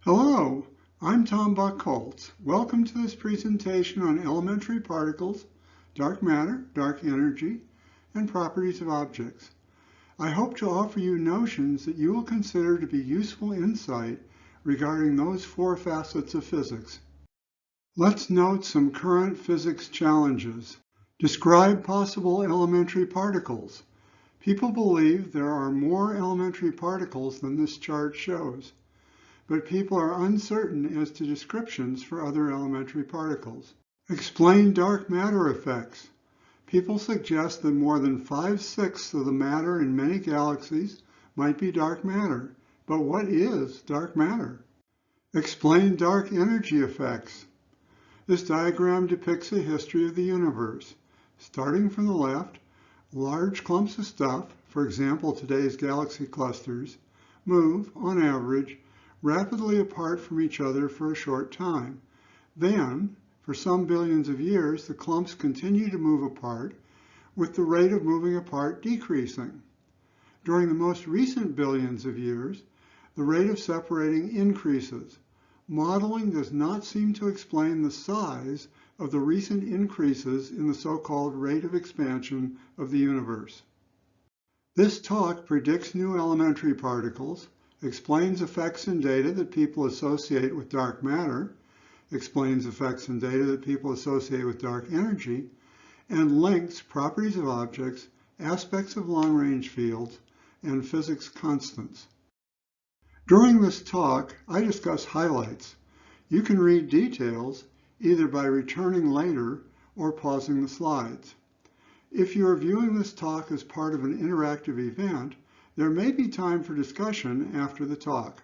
Hello, I'm Tom Buckholtz. Welcome to this presentation on elementary particles, dark matter, dark energy, and properties of objects. I hope to offer you notions that you will consider to be useful insight regarding those four facets of physics. Let's note some current physics challenges. Describe possible elementary particles. People believe there are more elementary particles than this chart shows, but people are uncertain as to descriptions for other elementary particles. Explain dark matter effects. People suggest that more than 5/6 of the matter in many galaxies might be dark matter, but what is dark matter? Explain dark energy effects. This diagram depicts a history of the universe. Starting from the left, large clumps of stuff, for example today's galaxy clusters, move, on average, rapidly apart from each other for a short time. Then, for some billions of years, the clumps continue to move apart, with the rate of moving apart decreasing. During the most recent billions of years, the rate of separating increases. Modeling does not seem to explain the size of the recent increases in the so-called rate of expansion of the universe. This talk predicts new elementary particles, explains effects and data that people associate with dark matter, explains effects and data that people associate with dark energy, and links properties of objects, aspects of long-range fields, and physics constants. During this talk, I discuss highlights. You can read details either by returning later or pausing the slides. If you are viewing this talk as part of an interactive event, there may be time for discussion after the talk.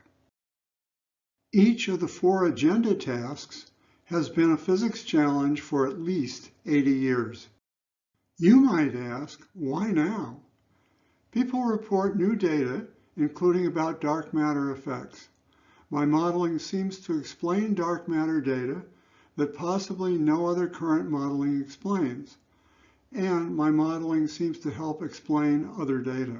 Each of the four agenda tasks has been a physics challenge for at least 80 years. You might ask, why now? People report new data, including about dark matter effects. My modeling seems to explain dark matter data that possibly no other current modeling explains, and my modeling seems to help explain other data.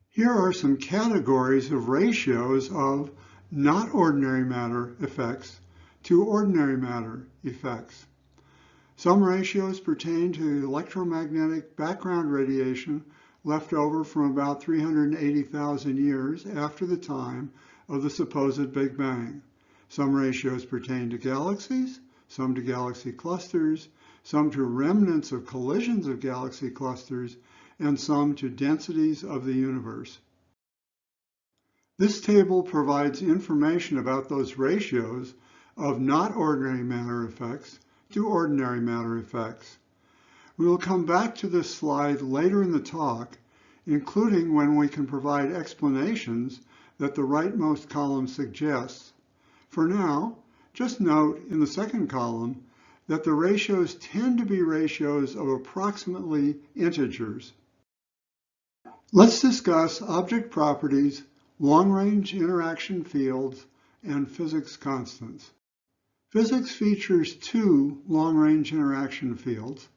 Here are some categories of ratios of not ordinary matter effects to ordinary matter effects. Some ratios pertain to electromagnetic background radiation left over from about 380,000 years after the time of the supposed Big Bang. Some ratios pertain to galaxies, some to galaxy clusters, some to remnants of collisions of galaxy clusters, and some to densities of the universe. This table provides information about those ratios of not ordinary matter effects to ordinary matter effects. We will come back to this slide later in the talk, including when we can provide explanations that the rightmost column suggests. For now, just note in the second column that the ratios tend to be ratios of approximately integers. Let's discuss object properties, long-range interaction fields, and physics constants. Physics features two long-range interaction fields,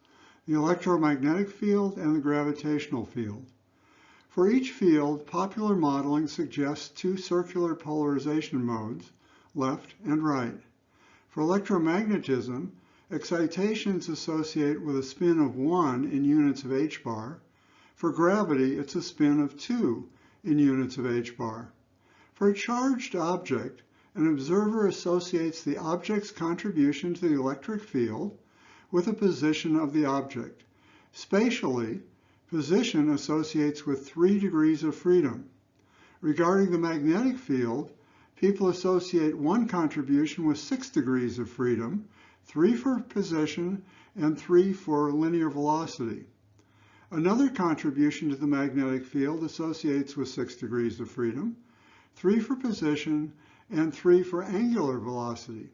the electromagnetic field and the gravitational field. For each field, popular modeling suggests two circular polarization modes, left and right. For electromagnetism, excitations associate with a spin of 1 in units of h-bar. For gravity, it's a spin of 2 in units of h-bar. For a charged object, an observer associates the object's contribution to the electric field with the position of the object. Spatially, position associates with 3 degrees of freedom. Regarding the magnetic field, people associate one contribution with 6 degrees of freedom, 3 for position and 3 for linear velocity. Another contribution to the magnetic field associates with 6 degrees of freedom, 3 for position, and 3 for angular velocity.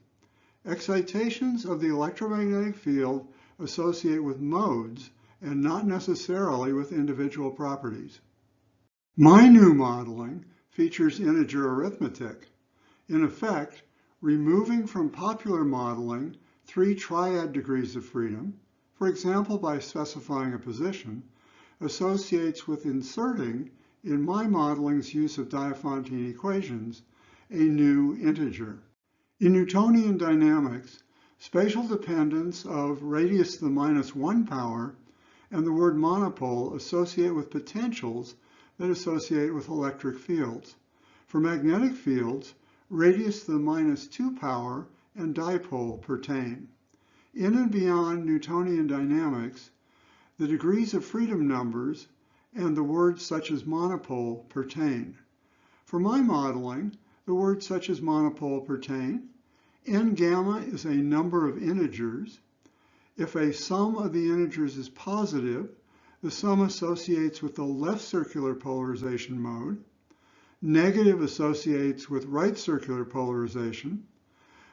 Excitations of the electromagnetic field associate with modes and not necessarily with individual properties. My new modeling features integer arithmetic. In effect, removing from popular modeling 3 triad degrees of freedom, for example by specifying a position, associates with inserting, in my modeling's use of Diophantine equations, a new integer. In Newtonian dynamics, spatial dependence of radius to the -1 power and the word monopole associate with potentials that associate with electric fields. For magnetic fields, radius to the -2 power and dipole pertain. In and beyond Newtonian dynamics, the degrees of freedom numbers and the words such as monopole pertain. For my modeling, the words such as monopole pertain. N gamma is a number of integers. If a sum of the integers is positive, the sum associates with the left circular polarization mode. Negative associates with right circular polarization.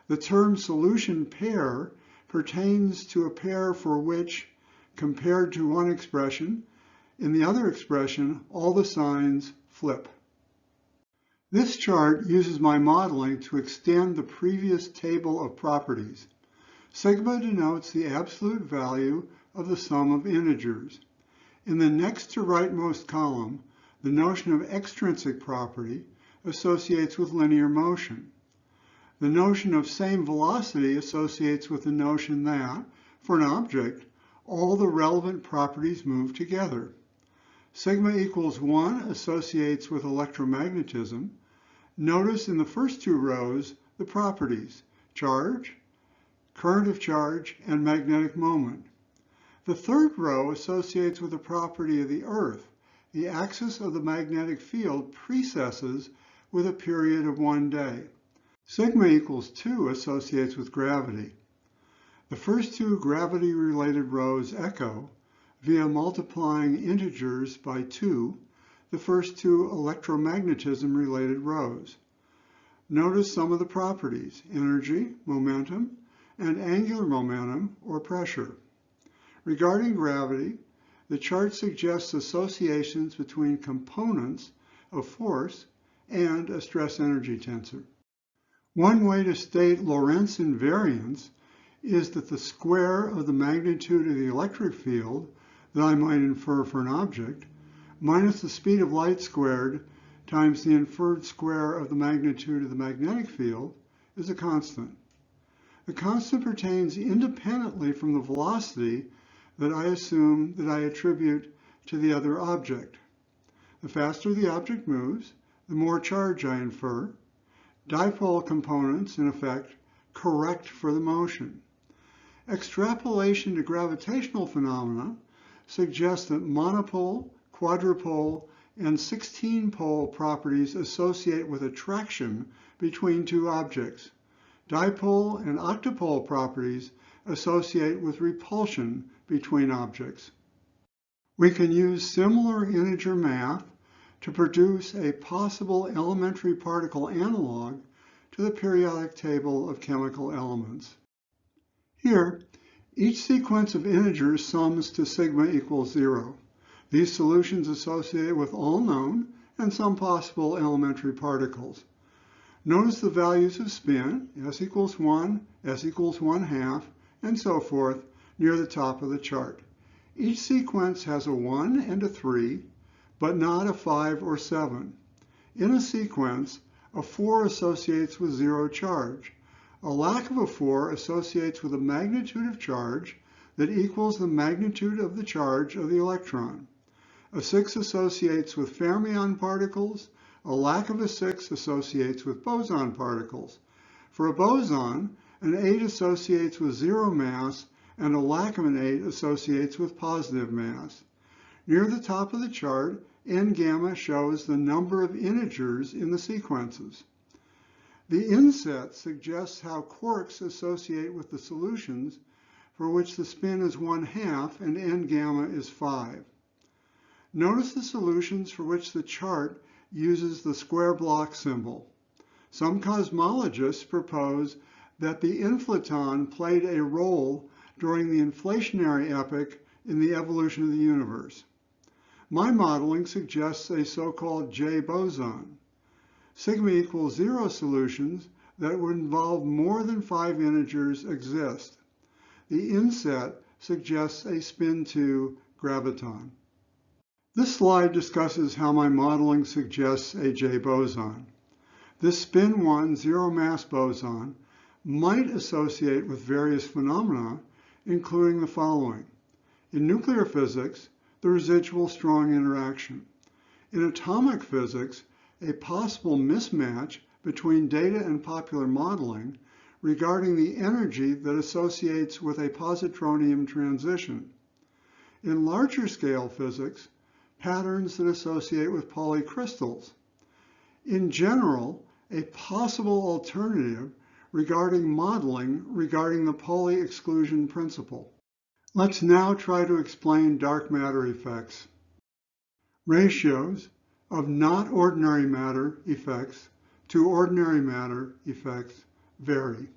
The term solution pair pertains to a pair for which, compared to one expression, in the other expression, all the signs flip. This chart uses my modeling to extend the previous table of properties. Sigma denotes the absolute value of the sum of integers. In the next to rightmost column, the notion of extrinsic property associates with linear motion. The notion of same velocity associates with the notion that, for an object, all the relevant properties move together. Sigma equals 1 associates with electromagnetism. Notice in the first two rows the properties: charge, current of charge, and magnetic moment. The third row associates with the property of the Earth. The axis of the magnetic field precesses with a period of 1 day. Sigma equals 2 associates with gravity. The first two gravity-related rows echo, via multiplying integers by 2, the first two electromagnetism-related rows. Notice some of the properties: energy, momentum, and angular momentum or pressure. Regarding gravity, the chart suggests associations between components of force and a stress-energy tensor. One way to state Lorentz invariance is that the square of the magnitude of the electric field that I might infer for an object minus the speed of light squared times the inferred square of the magnitude of the magnetic field is a constant. The constant pertains independently from the velocity that I assume that I attribute to the other object. The faster the object moves, the more charge I infer. Dipole components, in effect, correct for the motion. Extrapolation to gravitational phenomena suggests that monopole, quadrupole, and 16-pole properties associate with attraction between two objects. Dipole and octopole properties associate with repulsion between objects. We can use similar integer math to produce a possible elementary particle analog to the periodic table of chemical elements. Here, each sequence of integers sums to sigma equals 0. These solutions associate with all known and some possible elementary particles. Notice the values of spin, s equals 1, s equals 1/2, and so forth, near the top of the chart. Each sequence has a 1 and a 3, but not a 5 or 7. In a sequence, a 4 associates with 0 charge. A lack of a 4 associates with a magnitude of charge that equals the magnitude of the charge of the electron. A 6 associates with fermion particles. A lack of a 6 associates with boson particles. For a boson, an 8 associates with 0 mass, and a lack of an 8 associates with positive mass. Near the top of the chart, N gamma shows the number of integers in the sequences. The inset suggests how quarks associate with the solutions for which the spin is 1/2 and N gamma is 5. Notice the solutions for which the chart uses the square block symbol. Some cosmologists propose that the inflaton played a role during the inflationary epoch in the evolution of the universe. My modeling suggests a so-called J boson. Sigma equals 0 solutions that would involve more than 5 integers exist. The inset suggests a spin 2 graviton. This slide discusses how my modeling suggests a J boson. This spin 1 zero mass boson might associate with various phenomena, including the following. In nuclear physics, the residual strong interaction. In atomic physics, a possible mismatch between data and popular modeling regarding the energy that associates with a positronium transition. In larger scale physics, patterns that associate with polycrystals. In general, a possible alternative regarding modeling regarding the Pauli exclusion principle. Let's now try to explain dark matter effects. Ratios of not ordinary matter effects to ordinary matter effects vary.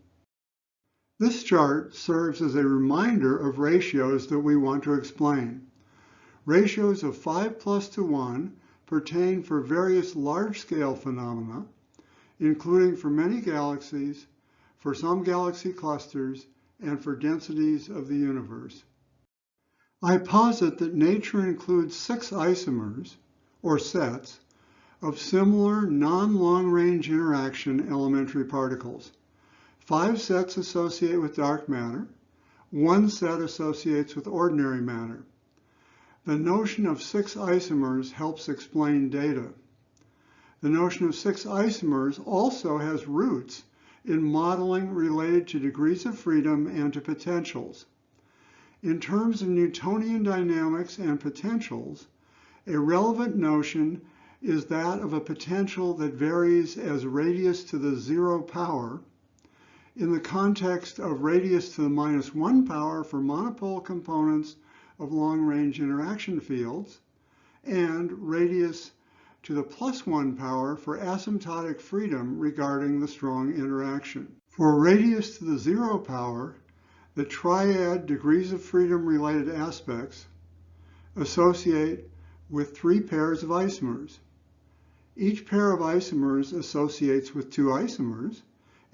This chart serves as a reminder of ratios that we want to explain. Ratios of 5+1 pertain for various large-scale phenomena, including for many galaxies, for some galaxy clusters, and for densities of the universe. I posit that nature includes 6 isomers, or sets, of similar non-long-range interaction elementary particles. 5 sets associate with dark matter, 1 set associates with ordinary matter. The notion of 6 isomers helps explain data. The notion of 6 isomers also has roots in modeling related to degrees of freedom and to potentials. In terms of Newtonian dynamics and potentials, a relevant notion is that of a potential that varies as radius to the 0 power in the context of radius to the -1 power for monopole components of long-range interaction fields and radius to the +1 power for asymptotic freedom regarding the strong interaction. For radius to the 0 power, the triad degrees of freedom related aspects associate with 3 pairs of isomers. Each pair of isomers associates with 2 isomers,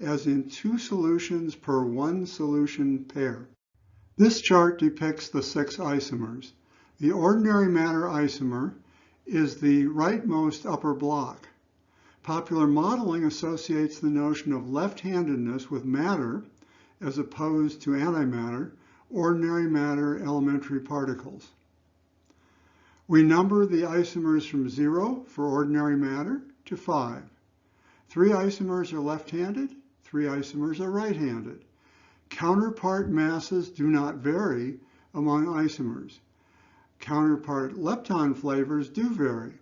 as in 2 solutions per 1 solution pair. This chart depicts the 6 isomers. The ordinary matter isomer is the rightmost upper block. Popular modeling associates the notion of left-handedness with matter, as opposed to antimatter, ordinary matter elementary particles. We number the isomers from 0 for ordinary matter to 5. 3 isomers are left-handed, 3 isomers are right-handed. Counterpart masses do not vary among isomers. Counterpart lepton flavors do vary.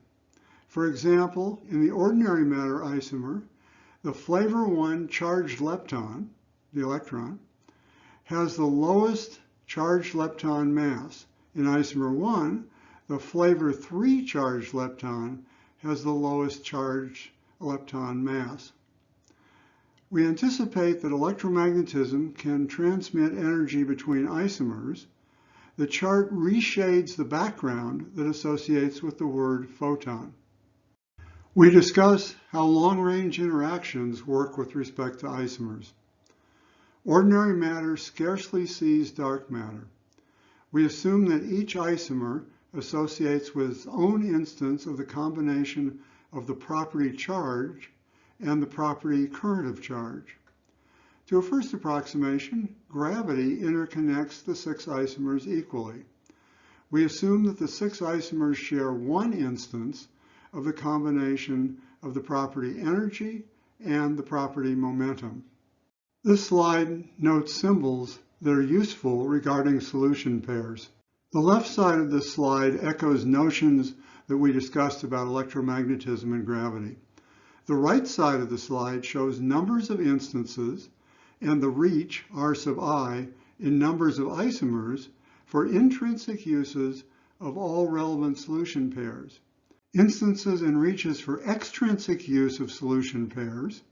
For example, in the ordinary matter isomer, the flavor 1 charged lepton, the electron, has the lowest charged lepton mass. In isomer 1, the flavor 3 charged lepton has the lowest charged lepton mass. We anticipate that electromagnetism can transmit energy between isomers. The chart reshades the background that associates with the word photon. We discuss how long-range interactions work with respect to isomers. Ordinary matter scarcely sees dark matter. We assume that each isomer associates with its own instance of the combination of the property charge and the property current of charge. To a first approximation, gravity interconnects the 6 isomers equally. We assume that the 6 isomers share one instance of the combination of the property energy and the property momentum. This slide notes symbols that are useful regarding solution pairs. The left side of this slide echoes notions that we discussed about electromagnetism and gravity. The right side of the slide shows numbers of instances and the reach, R sub I, in numbers of isomers for intrinsic uses of all relevant solution pairs. Instances and reaches for extrinsic use of solution pairs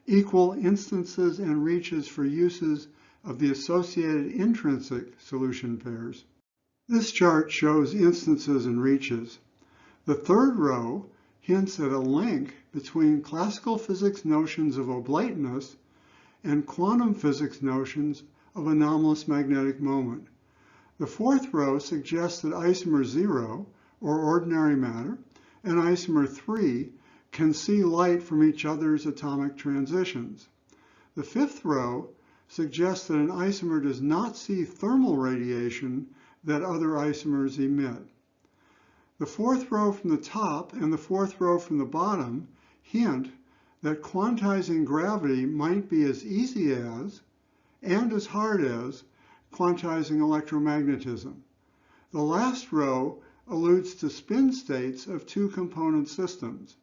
equal instances and reaches for uses of the associated intrinsic solution pairs. This chart shows instances and reaches. The third row hints at a link between classical physics notions of oblateness and quantum physics notions of anomalous magnetic moment. The fourth row suggests that isomer 0, or ordinary matter, and isomer 3 can see light from each other's atomic transitions. The fifth row suggests that an isomer does not see thermal radiation that other isomers emit. The fourth row from the top and the fourth row from the bottom hint that quantizing gravity might be as easy as and as hard as quantizing electromagnetism. The last row alludes to spin states of two-component systems.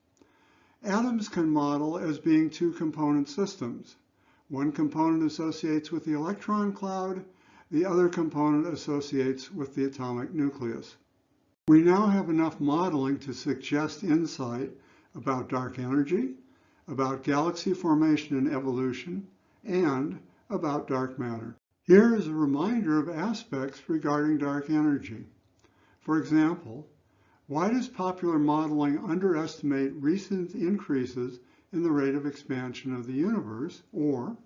Atoms can model as being two-component systems. One component associates with the electron cloud, the other component associates with the atomic nucleus. We now have enough modeling to suggest insight about dark energy, about galaxy formation and evolution, and about dark matter. Here is a reminder of aspects regarding dark energy. For example, why does popular modeling underestimate recent increases in the rate of expansion of the universe, or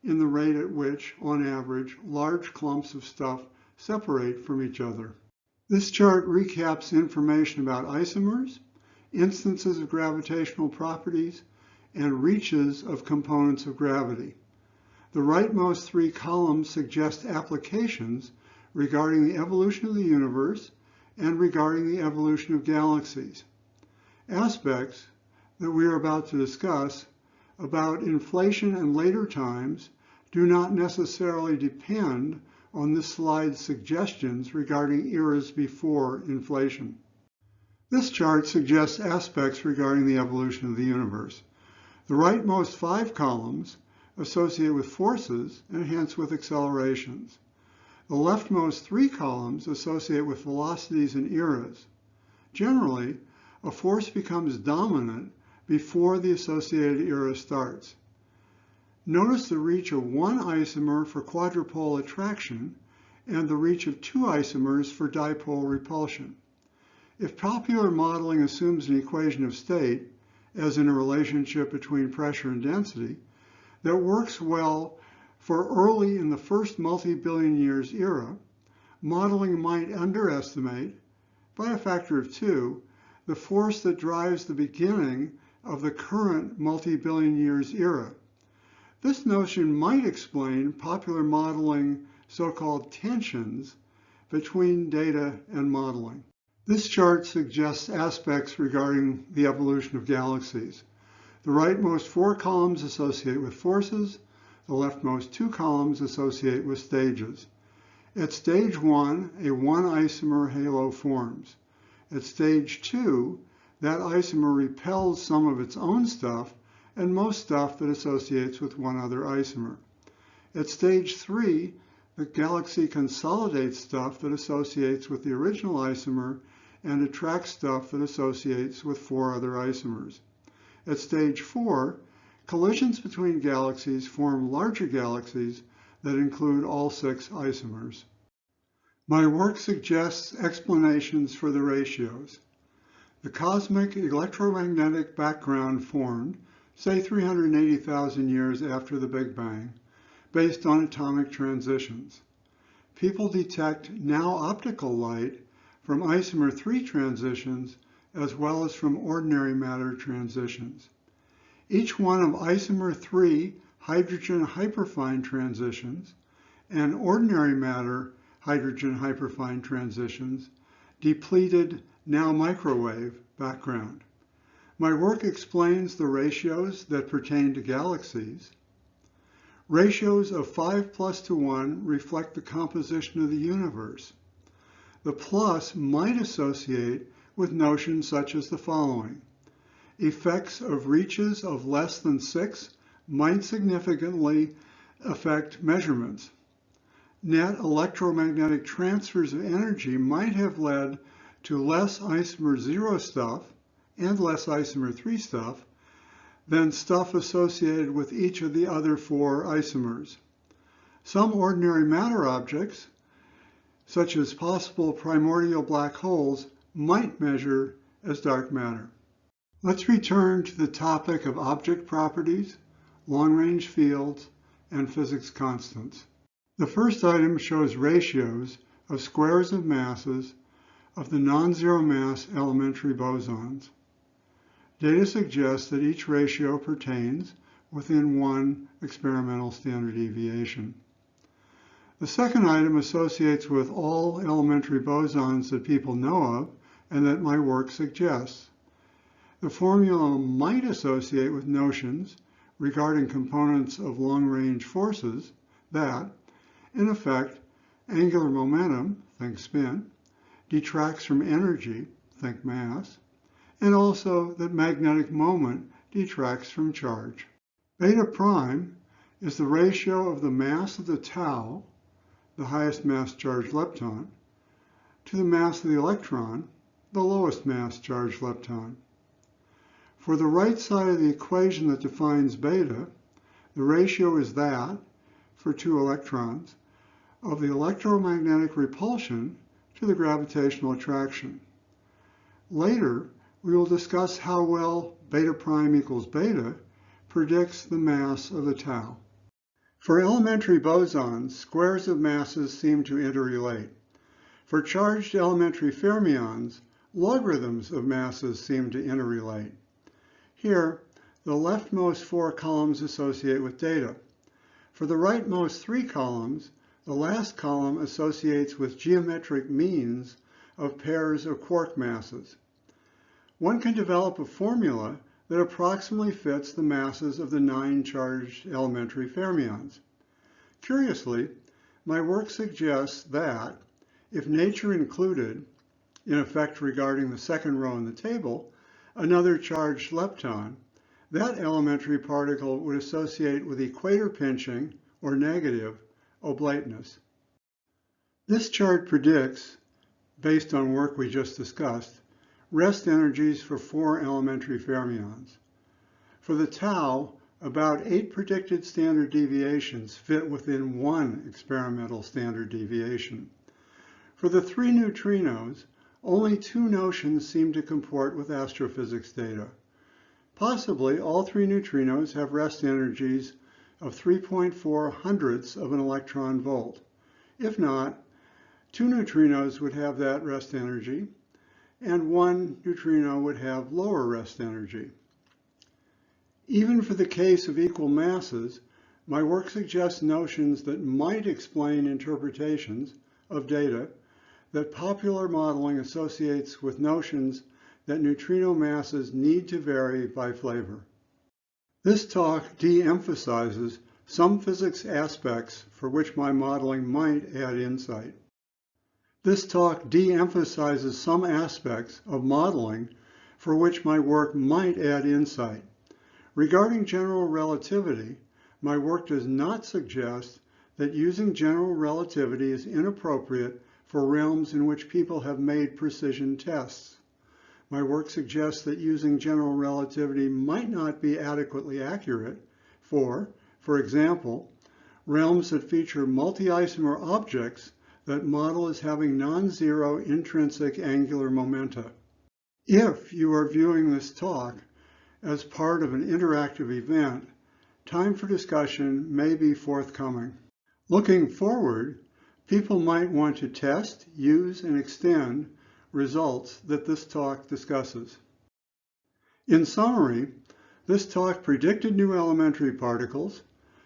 in the rate at which, on average, large clumps of stuff separate from each other? This chart recaps information about isomers, instances of gravitational properties, and reaches of components of gravity. The rightmost three columns suggest applications regarding the evolution of the universe and regarding the evolution of galaxies. Aspects that we are about to discuss about inflation and later times do not necessarily depend on this slide's suggestions regarding eras before inflation. This chart suggests aspects regarding the evolution of the universe. The rightmost five columns associate with forces and hence with accelerations. The leftmost three columns associate with velocities and eras. Generally, a force becomes dominant before the associated era starts. Notice the reach of one isomer for quadrupole attraction and the reach of two isomers for dipole repulsion. If popular modeling assumes an equation of state, as in a relationship between pressure and density, that works well for early in the first multi-billion years era, modeling might underestimate, by a factor of 2, the force that drives the beginning of the current multi-billion years era. This notion might explain popular modeling so-called tensions between data and modeling. This chart suggests aspects regarding the evolution of galaxies. The rightmost four columns associate with forces, the leftmost two columns associate with stages. At stage 1, a one-isomer halo forms. At stage 2, that isomer repels some of its own stuff and most stuff that associates with one other isomer. At stage 3, the galaxy consolidates stuff that associates with the original isomer and attracts stuff that associates with four other isomers. At stage 4, collisions between galaxies form larger galaxies that include all 6 isomers. My work suggests explanations for the ratios. The cosmic electromagnetic background formed, say 380,000 years after the Big Bang, based on atomic transitions. People detect now optical light from isomer 3 transitions as well as from ordinary matter transitions. Each one of isomer 3 hydrogen hyperfine transitions and ordinary matter hydrogen hyperfine transitions depleted now microwave background. My work explains the ratios that pertain to galaxies. Ratios of 5+1 reflect the composition of the universe. The plus might associate with notions such as the following. Effects of reaches of less than 6 might significantly affect measurements. Net electromagnetic transfers of energy might have led to less isomer 0 stuff and less isomer 3 stuff than stuff associated with each of the other 4 isomers. Some ordinary matter objects, such as possible primordial black holes, might measure as dark matter. Let's return to the topic of object properties, long-range fields, and physics constants. The first item shows ratios of squares of masses of the non-zero mass elementary bosons. Data suggests that each ratio pertains within one experimental standard deviation. The second item associates with all elementary bosons that people know of and that my work suggests. The formula might associate with notions regarding components of long-range forces that, in effect, angular momentum, think spin, detracts from energy, think mass, and also that magnetic moment detracts from charge. Beta prime is the ratio of the mass of the tau, the highest mass charged lepton, to the mass of the electron, the lowest mass charged lepton. For the right side of the equation that defines beta, the ratio is that, for 2 electrons, of the electromagnetic repulsion to the gravitational attraction. Later, we will discuss how well beta prime equals beta predicts the mass of the tau. For elementary bosons, squares of masses seem to interrelate. For charged elementary fermions, logarithms of masses seem to interrelate. Here, the leftmost 4 columns associate with data. For the rightmost 3 columns, the last column associates with geometric means of pairs of quark masses. One can develop a formula that approximately fits the masses of the 9 charged elementary fermions. Curiously, my work suggests that, if nature included, in effect regarding the second row in the table, another charged lepton, that elementary particle would associate with equator pinching, or negative, oblateness. This chart predicts, based on work we just discussed, rest energies for 4 elementary fermions. For the tau, about 8 predicted standard deviations fit within 1 experimental standard deviation. For the 3 neutrinos, only 2 notions seem to comport with astrophysics data. Possibly all 3 neutrinos have rest energies of 3.4 hundredths of an electron volt. If not, 2 neutrinos would have that rest energy, and 1 neutrino would have lower rest energy. Even for the case of equal masses, my work suggests notions that might explain interpretations of data that popular modeling associates with notions that neutrino masses need to vary by flavor. This talk de-emphasizes some physics aspects for which my modeling might add insight. This talk de-emphasizes some aspects of modeling for which my work might add insight. Regarding general relativity, my work does not suggest that using general relativity is inappropriate for realms in which people have made precision tests. My work suggests that using general relativity might not be adequately accurate for example, realms that feature multi-isomer objects that model as having non-zero intrinsic angular momenta. If you are viewing this talk as part of an interactive event, time for discussion may be forthcoming. Looking forward, people might want to test, use, and extend results that this talk discusses. In summary, this talk predicted new elementary particles,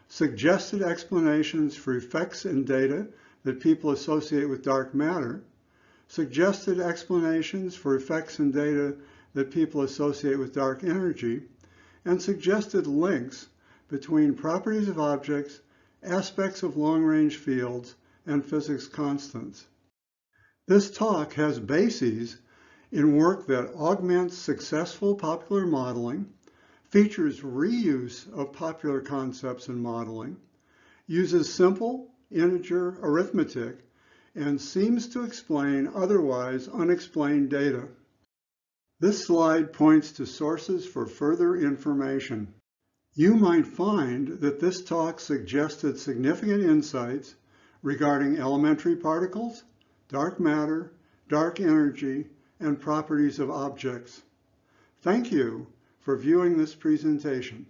suggested explanations for effects in data that people associate with dark matter, suggested explanations for effects in data that people associate with dark energy, and suggested links between properties of objects, aspects of long-range fields, and physics constants. This talk has bases in work that augments successful popular modeling, features reuse of popular concepts in modeling, uses simple integer arithmetic, and seems to explain otherwise unexplained data. This slide points to sources for further information. You might find that this talk suggested significant insights regarding elementary particles, dark matter, dark energy, and properties of objects. Thank you for viewing this presentation.